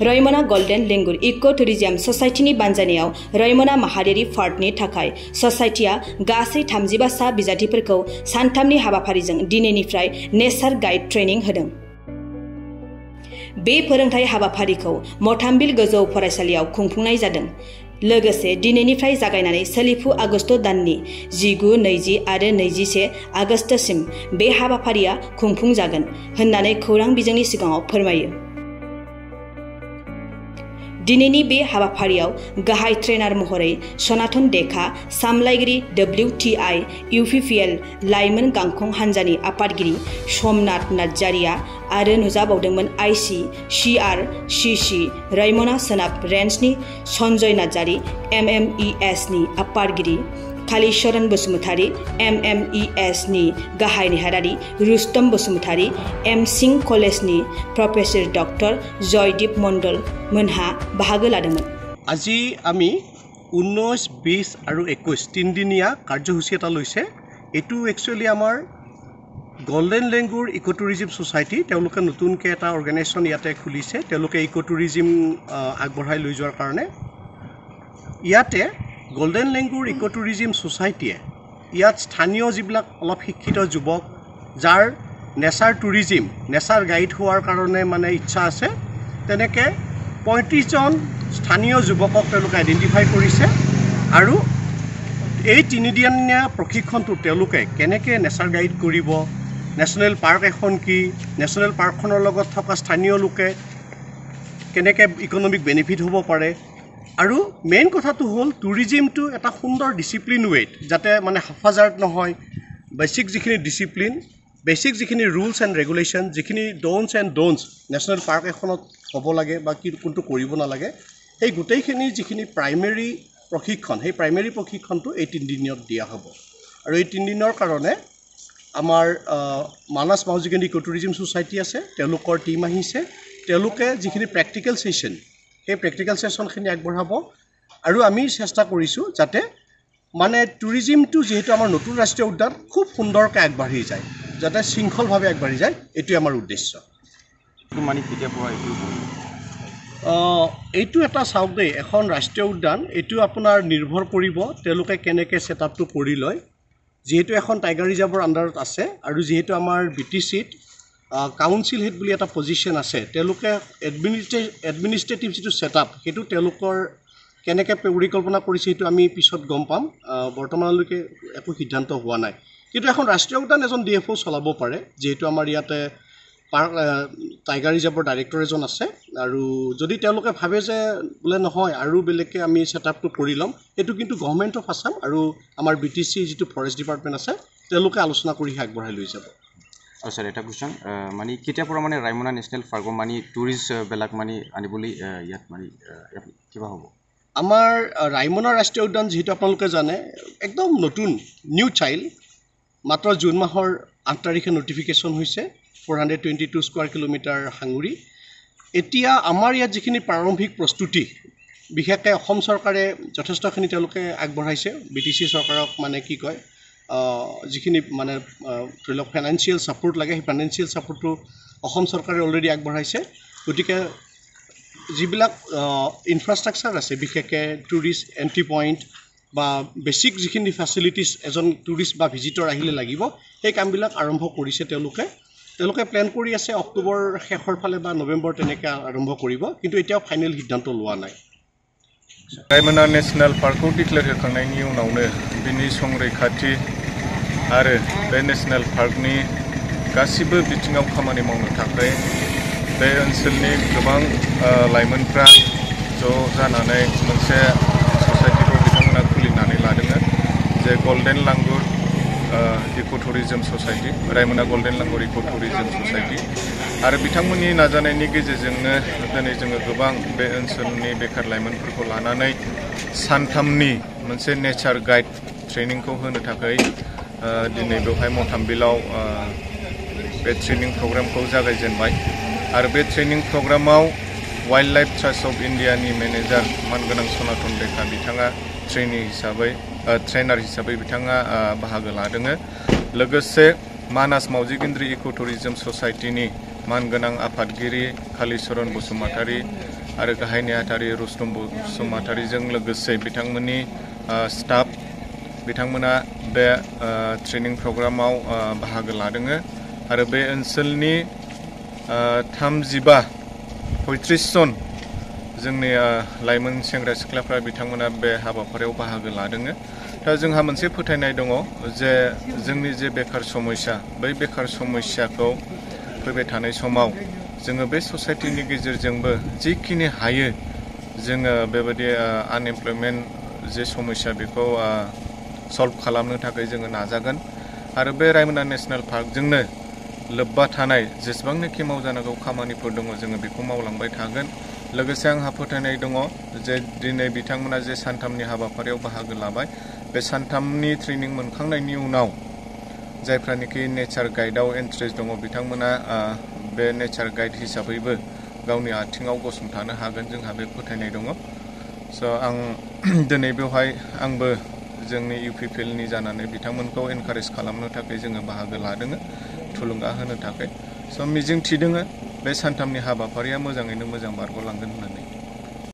रयमना golden langur eco tourism ससाइटिनि बानजायनायाव रयमना माहारियारि पार्कनि थाखाय ससाइटिया गासै 35 सा बिजाथिफोरखौ सानथामनि हाबाफारिजों दिनैनिफ्राय नेचार गाइड ट्रेनिं होदों। बे फोरोंथाय हाबाफारिखौ मथामबिल गोजौ फरायसालियाव खुंफुंनाय जादों। लोगोसे दिनैनिफ्राय जागायनानै सोलिफु आगस्त दाननि 19, 20 आरो 21 आगस्तसिम बे हाबाफारिया खुंफुंजागोन होननानै खौरां बिजोंनि सिगाङाव फोरमायो। दिनैनि बे हाबाफारियाव गाहाय ट्रेनार महरै सनातन देखा, सामलायगिरि WTI UPPL लाइमोन गांखं हान्जानि आफादगिरि समनाथ नार्जारिया आरो नुजाबावदोंमोन IC CRCC रयमना सोनाब रेन्जनि सन्जय नार्जारि, MMES नि आफादगिरि कालीचरण बसुमतारी, MMES नि गाहाय नेहारारि रुस्तम बसुमतारी, एमसिं कलेजनि प्रफेसर डक्टर जयदीप मण्डल मोनहा बाहागो लादोंमोन। আজি আমি 19, 20 আৰু 21 তিনিদিনীয়া কাৰ্যসূচী এটা লৈছে। এইটো একচুৱেলি আমাৰ গোল্ডেন লেংগুৰ ইকো টুৰিজিম ছ'চাইটি তেওঁলোকে নতুনকৈ এটা অৰ্গেনাইজেশ্যন ইয়াতে খুলিছে। তেওঁলোকে ইকো টুৰিজিম আগবঢ়াই লৈ যোৱাৰ কাৰণে ইয়াতে গোল্ডেন লেংগুৰ ইকো টুৰিজিম ছ'চাইটিয়ে ইয়াত স্থানীয় যিবিলাক অলপ শিক্ষিত যুৱক যাৰ নেচাৰ টুৰিজিম নেচাৰ গাইড হোৱাৰ কাৰণে মানে ইচ্ছা আছে তেনেকৈ 35জন স্থানীয় যুৱকক তেওঁলোকে আইডেণ্টিফাই কৰিছে আৰু এই তিনিদিনীয়া প্ৰশিক্ষণটো তেওঁলোকে কেনেকৈ নেচাৰ গাইড কৰিব, নেশ্যনেল পাৰ্ক এখন কি, নেশ্যনেল পাৰ্কখনৰ লগত থকা স্থানীয় লোকে কেনেকৈ ইকনমিক বেনিফিট হ'ব পাৰে আৰু মেইন কথাটো হ'ল টুৰিজিমটো এটা সুন্দৰ ডিচিপ্লিন ৱেত যাতে মানে হাফাজাৰ্ট নহয়। বেছিক যিখিনি ডিচিপ্লিন, বেছিক যিখিনি ৰুলছ এণ্ড ৰেগুলেশ্যন, যিখিনি ড'নছ এণ্ড ড'নছ নেশ্যনেল পাৰ্ক এখনত হ'ব লাগে বা কি কোনটো কৰিব নালাগে, সেই গোটেইখিনি যিখিনি প্ৰাইমেৰী প্ৰশিক্ষণ, সেই প্ৰাইমেৰী প্ৰশিক্ষণটো এই 3 দিনত দিয়া হ'ব। আৰু এই 3 দিনৰ কাৰণে আমাৰ মানাস মাউজিগেণ্ড ইকো টুৰিজিম ছ'চাইটি আছে, তেওঁলোকৰ টীম আহিছে। তেওঁলোকে যিখিনি প্ৰেক্টিকেল ছেশ্যন সেই প্ৰেক্টিকেল ছেশ্যনখিনি আগবঢ়াব আৰু আমি চেষ্টা কৰিছোঁ যাতে মানে টুৰিজিমটো যিহেতু আমাৰ নতুন ৰাষ্ট্ৰীয় উদ্যান খুব সুন্দৰকৈ আগবাঢ়ি যায়, যাতে শৃংখলভাৱে আগবাঢ়ি যায়, এইটোৱে আমাৰ উদ্দেশ্য। মানে কেতিয়া পৰা এইটো এটা চাওক দেই, এখন ৰাষ্ট্ৰীয় উদ্যান এইটো আপোনাৰ নিৰ্ভৰ কৰিব তেওঁলোকে কেনেকৈ ছেটআপটো কৰি লয়। যিহেতু এখন টাইগাৰ ৰিজাৰ্ভৰ আণ্ডাৰত আছে আৰু যিহেতু আমাৰ BTCত কাউন্সিল হেড বুলি এটা পজিশ্যন আছে, তেওঁলোকে এডমিনিষ্ট্ৰেটিভ যিটো ছেটআপ সেইটো তেওঁলোকৰ কেনেকৈ পৰিকল্পনা কৰিছে সেইটো আমি পিছত গম পাম। বৰ্তমানলৈকে একো সিদ্ধান্ত হোৱা নাই, কিন্তু এখন ৰাষ্ট্ৰীয় উদ্যান এজন DFO চলাব পাৰে। যিহেতু আমাৰ ইয়াতে টাইগাৰ ৰিজাৰ্ভৰ ডাইৰেক্টৰ এজন আছে আৰু যদি তেওঁলোকে ভাবে যে বোলে নহয় আৰু বেলেগকৈ আমি ছেটআপটো কৰি ল'ম, সেইটো কিন্তু গভৰ্ণমেণ্ট অফ আছাম আৰু আমাৰ BTC যিটো ফৰেষ্ট ডিপাৰ্টমেণ্ট আছে তেওঁলোকে আলোচনা কৰি আগবঢ়াই লৈ যাব। আৰু স্যাৰ এটা কুৱেশ্যন, মানে কেতিয়াৰ পৰা মানে ৰায়মনা নেশ্যনেল পাৰ্কৰ মানে টুৰিষ্টবিলাক মানে আনিবলৈ ইয়াত মানে কিবা হ'ব? আমাৰ ৰায়মনা ৰাষ্ট্ৰীয় উদ্যান যিহেতু আপোনালোকে জানে একদম নতুন নিউ চাইল্ড, মাত্ৰ জুন মাহৰ 8 তাৰিখে নটিফিকেশ্যন হৈছে 422 স্কোৱাৰ কিলোমিটাৰ সাঙুৰি। এতিয়া আমাৰ ইয়াত যিখিনি প্ৰাৰম্ভিক প্ৰস্তুতি বিশেষকৈ অসম চৰকাৰে যথেষ্টখিনি তেওঁলোকে আগবঢ়াইছে। BTC চৰকাৰক মানে কি কয় যিখিনি মানে ধৰি লওক ফাইনেন্সিয়েল ছাপোৰ্ট লাগে, সেই ফাইনেন্সিয়েল ছাপোৰ্টটো অসম চৰকাৰে অলৰেডি আগবঢ়াইছে। গতিকে যিবিলাক ইনফ্ৰাষ্ট্ৰাকচাৰ আছে বিশেষকৈ টুৰিষ্ট এণ্ট্ৰি পইণ্ট বা বেছিক যিখিনি ফেচিলিটিছ এজন টুৰিষ্ট বা ভিজিটৰ আহিলে লাগিব, সেই কামবিলাক আৰম্ভ কৰিছে তেওঁলোকে প্লেন কৰি আছে অক্টোবৰ শেষৰ ফালে বা নৱেম্বৰ তেনেকৈ আৰম্ভ কৰিব, কিন্তু এতিয়াও ফাইনেল সিদ্ধান্ত লোৱা নাই। रायमना नेशनल पार्कखौ डिक्लेयार होखांनायनि उनावनो बिनि संरैखाथि आरो बे नेशनल पार्कनि गासिबो बिथिङाव खामानि मावनो थाखाय बे ओनसोलनि गोबां लाइमोनफ्रा ज' जानानै मोनसे ससाइटिखौ बिथांमोना खुलिनानै लादोंमोन, जे golden langur eco tourism society, रायमना golden langur eco tourism society. आरो बिथांमोननि नाजानायनि गेजेरजोंनो दिनै जोङो गोबां बे ओनसोलनि बेखार लाइमोनफोरखौ लानानै सानथामनि मोनसे नेचार गाइड ट्रेनिंखौ होनो थाखाय दिनै बेवहाय मथामबिलाव बे ट्रेनिं प्रग्रामखौ जागायजेनबाय। आरो बे ट्रेनिं प्रग्रामाव वाइल्ड लाइफ ट्रास्ट अफ इन्डियानि मेनेजार मानगोनां सनातन देखा बिथाङा ट्रेनार हिसाबै बिथाङा बाहागो लादों। लोगोसे मानास माउजिगेन्द्रि इको टुरिज्म ससाइटिनि मानगोनां आफादगिरि कालीचरण बसुमतारी, आरो गाहाय नेहाथारि रुस्तम बसुमतारीजों लोगोसे बिथांमोननि स्टाफ बिथांमोना बे ट्रेनिं प्रग्रामाव बाहागो लादों आरो बे ओनसोलनि 35 जन जोंनि लाइमोन सेंग्रा सिख्लाफ्रा बिथांमोना बे हाबाफारियाव बाहागो लादों दा जोंहा मोनसे फोथायनाय दङ जे जोंनि जे बेकार समस्या बै बेकार समस्याखौ फैबाय थानाय समाव जोङो बे ससाइटिनि गेजेरजोंबो जिखिनि हायो जोङो बेबायदि आनएमप्लयमेन्ट जे समस्या बेखौ सल्भ खालामनो थाखाय जोङो नाजागोन आरो बे रायमना नेशनेल पार्कजोंनो लोब्बा थानाय जेसेबांनाखि मावजानांगौ खामानिफोर दङ जोङो बेखौ मावलांबाय थागोन लोगोसे आंहा फोथायनाय दङ जे दिनै बिथांमोना जे सानथामनि हाबाफारियाव बाहागो लाबाय बे सानथामनि ट्रेनिं मोनखांनायनि उनाव जायफ्रानोखि नेचार गाइडआव इन्ट्रेस्ट दङ बिथांमोना बे नेचार गाइड हिसाबैबो गावनि आथिङाव गसंथानो हागोन जोंहा बे फोथायनाय दङ स' आं दिनै बेवहाय आंबो जोंनि UPPLनि जानानै बिथांमोनखौ एनकारेज खालामनो थाखाय जोङो बाहागो लादों थुलुंगा होनो थाखाय स' मिजिं थिदों बे सानथामनि हाबाफारिया मोजाङैनो मोजां बारग'लांगोन होननानै